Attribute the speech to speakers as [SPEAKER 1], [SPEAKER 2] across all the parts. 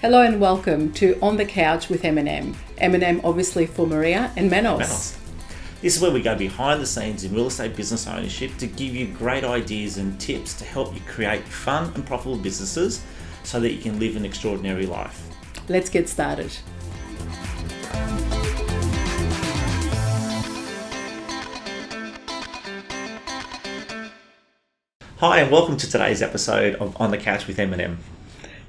[SPEAKER 1] Hello and welcome to On the Couch with M&M. M&M obviously for Maria and Manos.
[SPEAKER 2] This is where we go behind the scenes in real estate business ownership to give you great ideas and tips to help you create fun and profitable businesses so that you can live an extraordinary life.
[SPEAKER 1] Let's get started.
[SPEAKER 2] Hi and welcome to today's episode of On the Couch with M&M.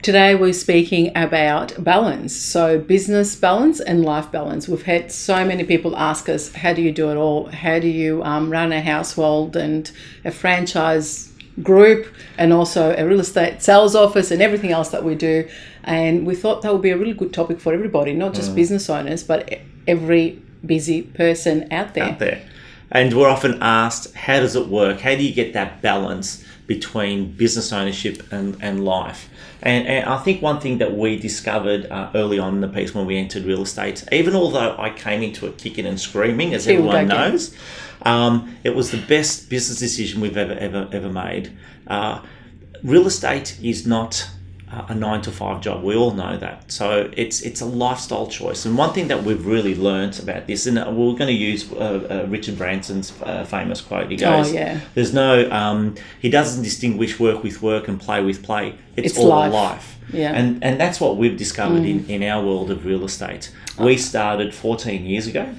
[SPEAKER 1] Today we're speaking about balance, so business balance and life balance. We've had so many people ask us, how do you do it all? How do you run a household and a franchise group and also a real estate sales office and everything else that we do? And we thought that would be a really good topic for everybody, not just business owners, but every busy person out there.
[SPEAKER 2] And we're often asked, how does it work? How do you get that balance between business ownership and life? And I think one thing that we discovered early on in the piece when we entered real estate, even although I came into it kicking and screaming, as everyone knows, it was the best business decision we've ever made. Real estate is not a 9-to-5 job. We all know that. So it's a lifestyle choice. And one thing that we've really learnt about this, and we're going to use Richard Branson's famous quote. He goes, there's no, he doesn't distinguish work with work and play with play. It's all life.
[SPEAKER 1] Yeah.
[SPEAKER 2] And that's what we've discovered in our world of real estate. We started 14 years ago.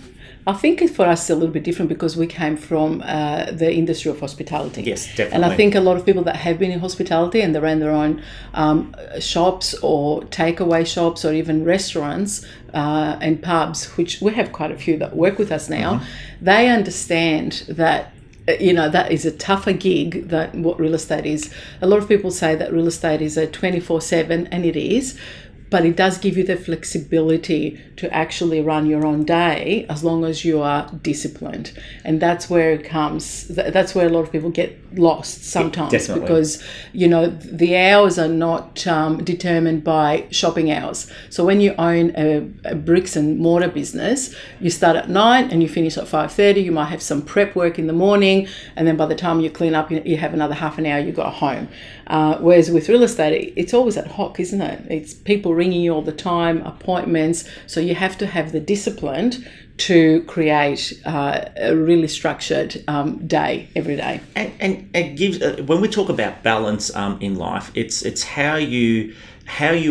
[SPEAKER 1] I think for us it's a little bit different because we came from the industry of hospitality.
[SPEAKER 2] Yes, definitely.
[SPEAKER 1] And I think a lot of people that have been in hospitality and they ran their own shops or takeaway shops or even restaurants and pubs, which we have quite a few that work with us now, they understand that that is a tougher gig than what real estate is. A lot of people say that real estate is a 24/7, and it is. But it does give you the flexibility to actually run your own day as long as you are disciplined. And that's where it comes, that's where a lot of people get lost sometimes.
[SPEAKER 2] Definitely.
[SPEAKER 1] Because, the hours are not determined by shopping hours. So when you own a bricks and mortar business, you start at 9 and you finish at 5:30. You might have some prep work in the morning. And then by the time you clean up, you have another half an hour, you go home. Whereas with real estate, it's always ad hoc, isn't it? It's people ringing you all the time, appointments. So you have to have the discipline to create a really structured day every day.
[SPEAKER 2] And it gives when we talk about balance in life, it's how you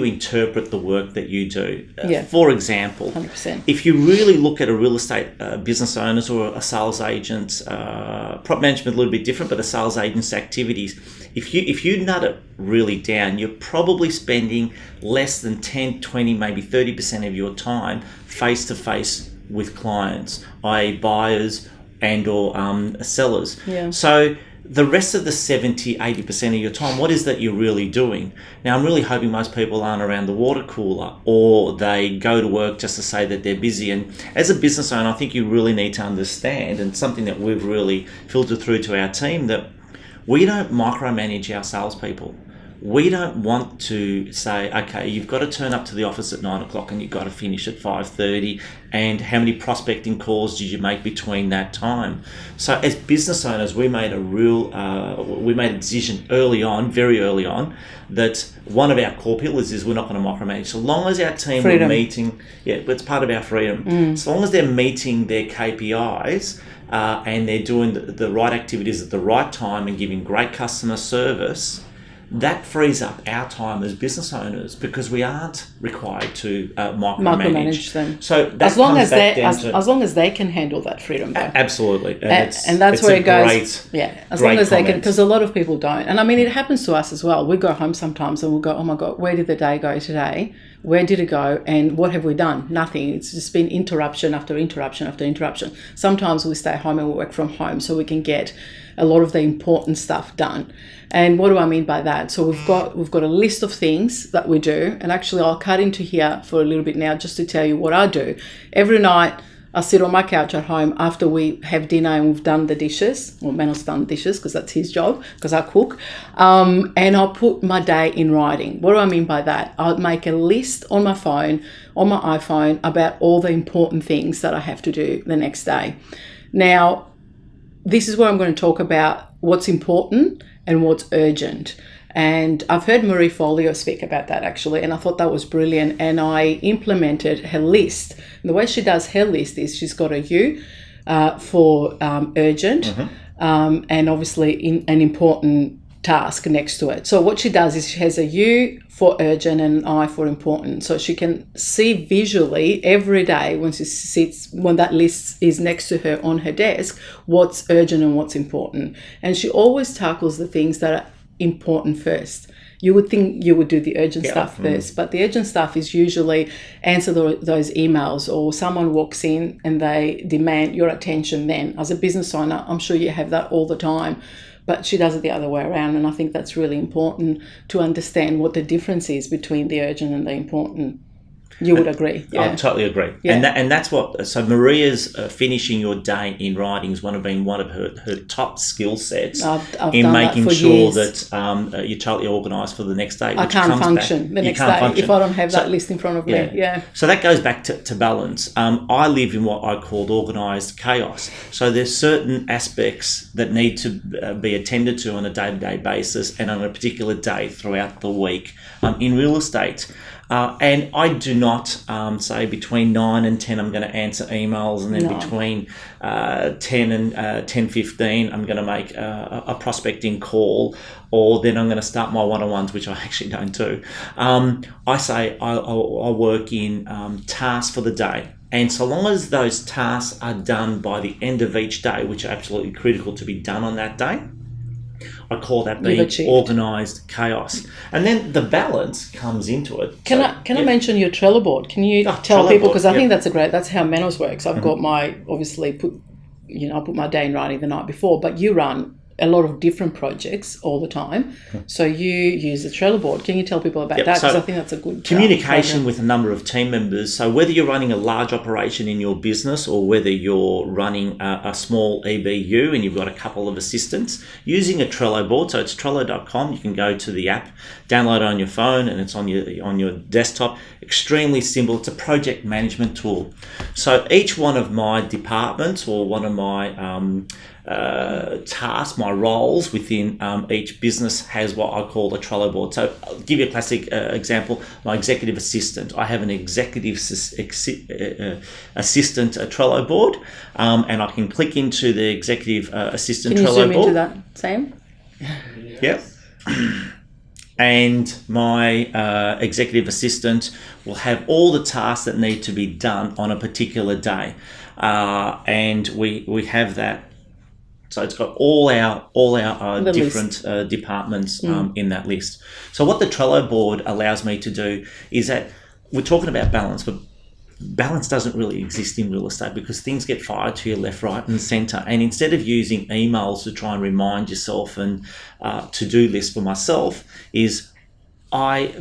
[SPEAKER 2] interpret the work that you do. For example,
[SPEAKER 1] 100%.
[SPEAKER 2] If you really look at a real estate business owners or a sales agent, prop management a little bit different, but a sales agent's activities, if you nut it really down, you're probably spending less than 10, 20, maybe 30% of your time face to face with clients, i.e. buyers and or sellers.
[SPEAKER 1] Yeah.
[SPEAKER 2] So the rest of the 70, 80% of your time, what is that you're really doing? Now, I'm really hoping most people aren't around the water cooler or they go to work just to say that they're busy. And as a business owner, I think you really need to understand, and something that we've really filtered through to our team, that we don't micromanage our salespeople. We don't want to say, okay, you've got to turn up to the office at 9 o'clock and you've got to finish at 5:30. And how many prospecting calls did you make between that time? So as business owners, we made a decision very early on, that one of our core pillars is we're not going to micromanage. So long as our team are meeting, it's part of our freedom. So long as they're meeting their KPIs and they're doing the right activities at the right time and giving great customer service, that frees up our time as business owners because we aren't required to micromanage
[SPEAKER 1] them.
[SPEAKER 2] So that
[SPEAKER 1] as long as they can handle that freedom, though.
[SPEAKER 2] Absolutely,
[SPEAKER 1] and that's where it goes. As long as they can, because a lot of people don't. And I mean, it happens to us as well. We go home sometimes and we'll go, oh my God, where did the day go today? Where did it go? And what have we done? Nothing. It's just been interruption after interruption after interruption. Sometimes we stay home and we work from home so we can get a lot of the important stuff done. And what do I mean by that? So we've got a list of things that we do. And actually I'll cut into here for a little bit now just to tell you what I do. Every night I sit on my couch at home after we have dinner and we've done the dishes. Well, Manos done the dishes because that's his job, because I cook. And I'll put my day in writing. What do I mean by that? I'll make a list on my phone, on my iPhone, about all the important things that I have to do the next day. Now, this is where I'm going to talk about what's important and what's urgent. And I've heard Marie Folio speak about that actually, and I thought that was brilliant. And I implemented her list. And the way she does her list is she's got a U for urgent, and obviously an important task next to it. So what she does is she has a U for urgent and an I for important. So she can see visually every day when she sits, when that list is next to her on her desk, what's urgent and what's important. And she always tackles the things that are important first. You would think you would do the urgent stuff first, but the urgent stuff is usually answer those emails, or someone walks in and they demand your attention then. As a business owner, I'm sure you have that all the time, but she does it the other way around. And I think that's really important to understand what the difference is between the urgent and the important. You would agree.
[SPEAKER 2] Yeah. I totally agree. Yeah. And that's what, so Maria's finishing your day in writing is one of her top skill sets in making sure that you're totally organised for the next day.
[SPEAKER 1] I can't function the next day if I don't have that list in front of me. Yeah.
[SPEAKER 2] So that goes back to balance. I live in what I call organised chaos. So there's certain aspects that need to be attended to on a day-to-day basis and on a particular day throughout the week in real estate. And I do not say between 9 and 10 I'm going to answer emails, and then between 10 and 10:15 I'm going to make a prospecting call, or then I'm going to start my one-on-ones, which I actually don't do. I say I'll work in tasks for the day. And so long as those tasks are done by the end of each day, which are absolutely critical to be done on that day, I call that being organised chaos. And then the balance comes into it.
[SPEAKER 1] Can I mention your Trello board? Can you tell people, because I think that's how Menos works. I've got my, obviously I put my day in writing the night before, but you run a lot of different projects all the time. So you use the Trello board. Can you tell people about that? Because I think that's a good
[SPEAKER 2] communication with a number of team members. So whether you're running a large operation in your business or whether you're running a small EBU and you've got a couple of assistants, using a Trello board. So it's Trello.com. You can go to the app, download it on your phone, and it's on your desktop. Extremely simple. It's a project management tool. So each one of my departments or one of my tasks, my roles within each business has what I call a Trello board. So I'll give you a classic example. My executive assistant. I have an executive assistant Trello board, and I can click into the executive assistant Trello board.
[SPEAKER 1] Can you zoom into that, Sam?
[SPEAKER 2] Yep. And my executive assistant will have all the tasks that need to be done on a particular day, and we have that. So it's got all our different departments in that list. So what the Trello board allows me to do is that we're talking about balance, but balance doesn't really exist in real estate because things get fired to your left, right, and centre. And instead of using emails to try and remind yourself and to-do list for myself, is I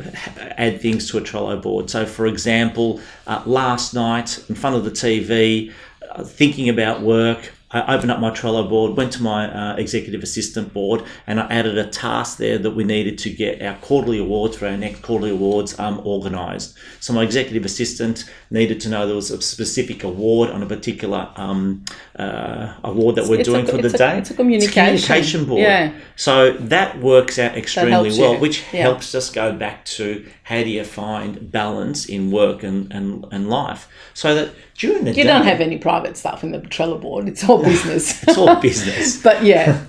[SPEAKER 2] add things to a Trello board. So, for example, last night in front of the TV, thinking about work, I opened up my Trello board, went to my executive assistant board, and I added a task there that we needed to get our quarterly awards for our next quarterly awards organised. So my executive assistant needed to know there was a specific award on a particular award that we're doing for the day.
[SPEAKER 1] It's a communication
[SPEAKER 2] board.
[SPEAKER 1] Yeah.
[SPEAKER 2] So that works out extremely well, which helps us go back to how do you find balance in work and life. So that during the day...
[SPEAKER 1] You don't have any private stuff in the Trello board. It's all business.
[SPEAKER 2] It's all business.
[SPEAKER 1] But yeah.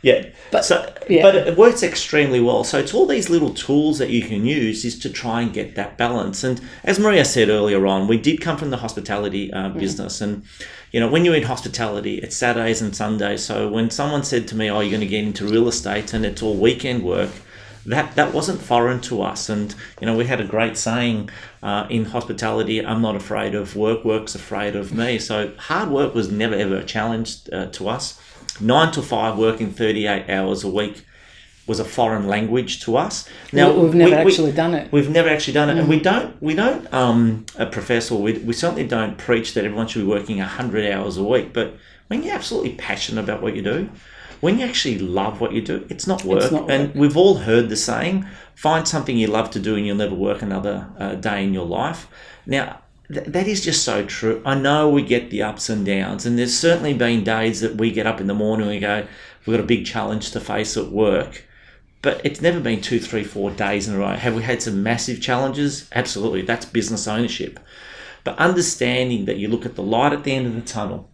[SPEAKER 2] Yeah. But it works extremely well. So it's all these little tools that you can use is to try and get that balance. And as Maria said earlier on, we did come from the hospitality business. And, when you're in hospitality, it's Saturdays and Sundays. So when someone said to me, oh, you're going to get into real estate and it's all weekend work, that wasn't foreign to us. And, we had a great saying in hospitality, I'm not afraid of work, work's afraid of me. So hard work was never, ever a challenge to us. 9 to 5 working 38 hours a week was a foreign language to us.
[SPEAKER 1] Now we've never actually done it.
[SPEAKER 2] We've never actually done it, and we don't profess, or we certainly don't preach that everyone should be working 100 hours a week. But when you're absolutely passionate about what you do, when you actually love what you do, it's not work. And we've all heard the saying, find something you love to do and you'll never work another day in your life. Now, that is just so true. I know we get the ups and downs, and there's certainly been days that we get up in the morning and we go, we've got a big challenge to face at work. But it's never been 2, 3, 4 days in a row. Have we had some massive challenges? Absolutely. That's business ownership. But understanding that you look at the light at the end of the tunnel,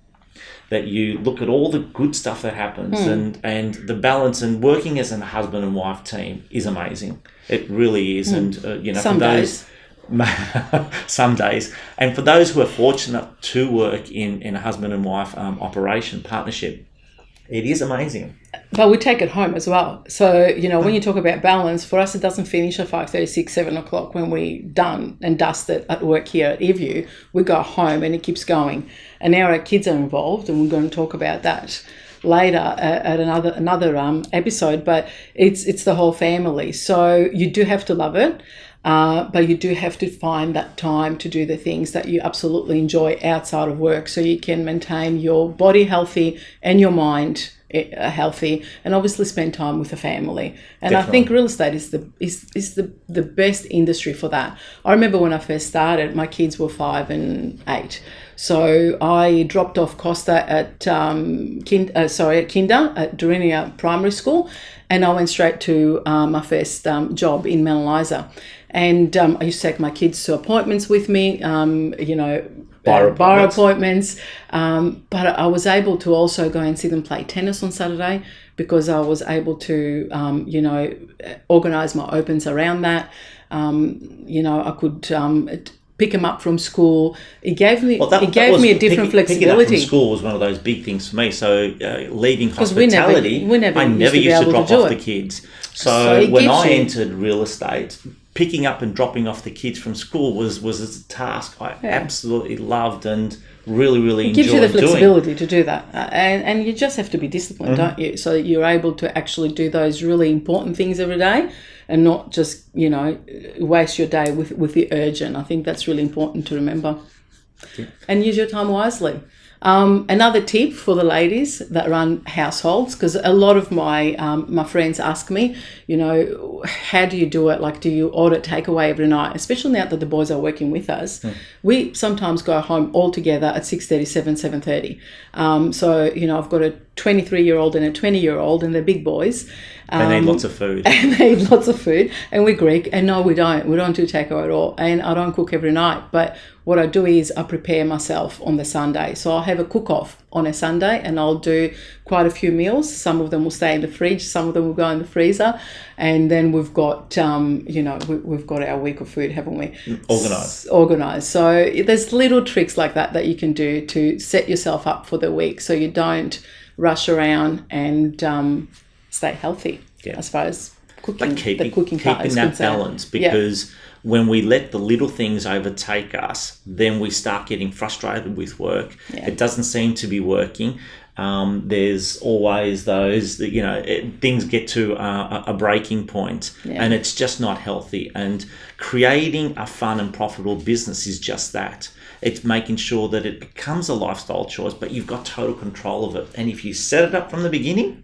[SPEAKER 2] that you look at all the good stuff that happens, and the balance, and working as a husband and wife team is amazing. It really is. And,
[SPEAKER 1] some days.
[SPEAKER 2] Some days. And for those who are fortunate to work in a husband and wife operation, partnership, it is amazing.
[SPEAKER 1] But we take it home as well. So, when you talk about balance, for us, it doesn't finish at 5:36, 7 o'clock when we're done and dusted at work here at eView. We go home and it keeps going. And now our kids are involved, and we're going to talk about that later at another episode. But it's the whole family. So you do have to love it. But you do have to find that time to do the things that you absolutely enjoy outside of work, so you can maintain your body healthy and your mind healthy, and obviously spend time with the family. And definitely. I think real estate is the best industry for that. I remember when I first started, my kids were 5 and 8. So I dropped off Costa at Kinder at Durinia Primary School, and I went straight to my first job in Mount Eliza. And I used to take my kids to appointments with me, bar appointments. But I was able to also go and see them play tennis on Saturday, because I was able to, organise my opens around that. I could pick them up from school. It gave me a different flexibility.
[SPEAKER 2] Picking up from school was one of those big things for me. So leaving hospitality, I never used to drop off the kids. So when I entered real estate, picking up and dropping off the kids from school was a task I absolutely loved and really, really enjoyed doing. It gives you the flexibility
[SPEAKER 1] to do that. And you just have to be disciplined, don't you? So you're able to actually do those really important things every day, and not just, waste your day with the urgent. I think that's really important to remember. Yeah. And use your time wisely. Another tip for the ladies that run households, because a lot of my friends ask me, how do you do it? Like, do you order takeaway every night? Especially now that the boys are working with us. We sometimes go home all together at 6:37, 7:30. So, I've got a 23-year-old and a 20-year-old, and they're big boys.
[SPEAKER 2] They need lots of food.
[SPEAKER 1] And they eat lots of food. And we're Greek. And no, we don't. We don't do takeaway at all. And I don't cook every night. But what I do is I prepare myself on the Sunday. So I'll have a cook-off on a Sunday, and I'll do quite a few meals. Some of them will stay in the fridge. Some of them will go in the freezer. And then we've got, we've got our week of food, haven't we? Organised. So there's little tricks like that you can do to set yourself up for the week, so you don't rush around and stay healthy. I suppose cooking
[SPEAKER 2] that balance, because when we let the little things overtake us, then we start getting frustrated with work. It doesn't seem to be working. There's always those that, things get to a breaking point, and it's just not healthy. And creating a fun and profitable business is just that. It's making sure that it becomes a lifestyle choice, but you've got total control of it. And if you set it up from the beginning,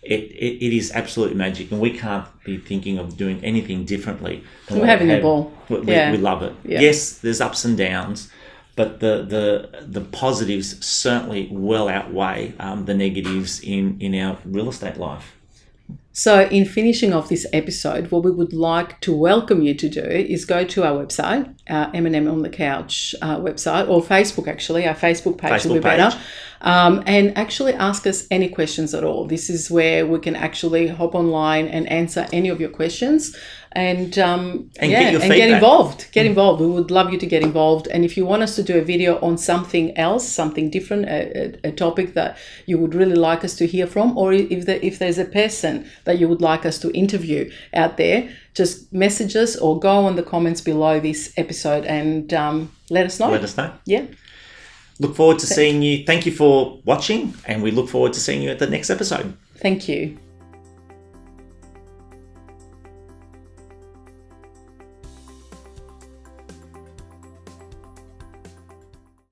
[SPEAKER 2] it is absolutely magic, and we can't be thinking of doing anything differently.
[SPEAKER 1] We're having a ball.
[SPEAKER 2] We love it. Yeah. Yes, there's ups and downs, but the positives certainly well outweigh the negatives in our real estate life.
[SPEAKER 1] So in finishing off this episode, what we would like to welcome you to do is go to our website, our M&M on the Couch website, or Facebook actually. Our Facebook page will be better. And actually ask us any questions at all. This is where we can actually hop online and answer any of your questions. And get involved. Get involved. We would love you to get involved. And if you want us to do a video on something else, something different, a topic that you would really like us to hear from, or if there's a person that you would like us to interview out there, just message us or go on the comments below this episode and let us know. Yeah.
[SPEAKER 2] Look forward to seeing you. Thank you for watching, and we look forward to seeing you at the next episode.
[SPEAKER 1] Thank you.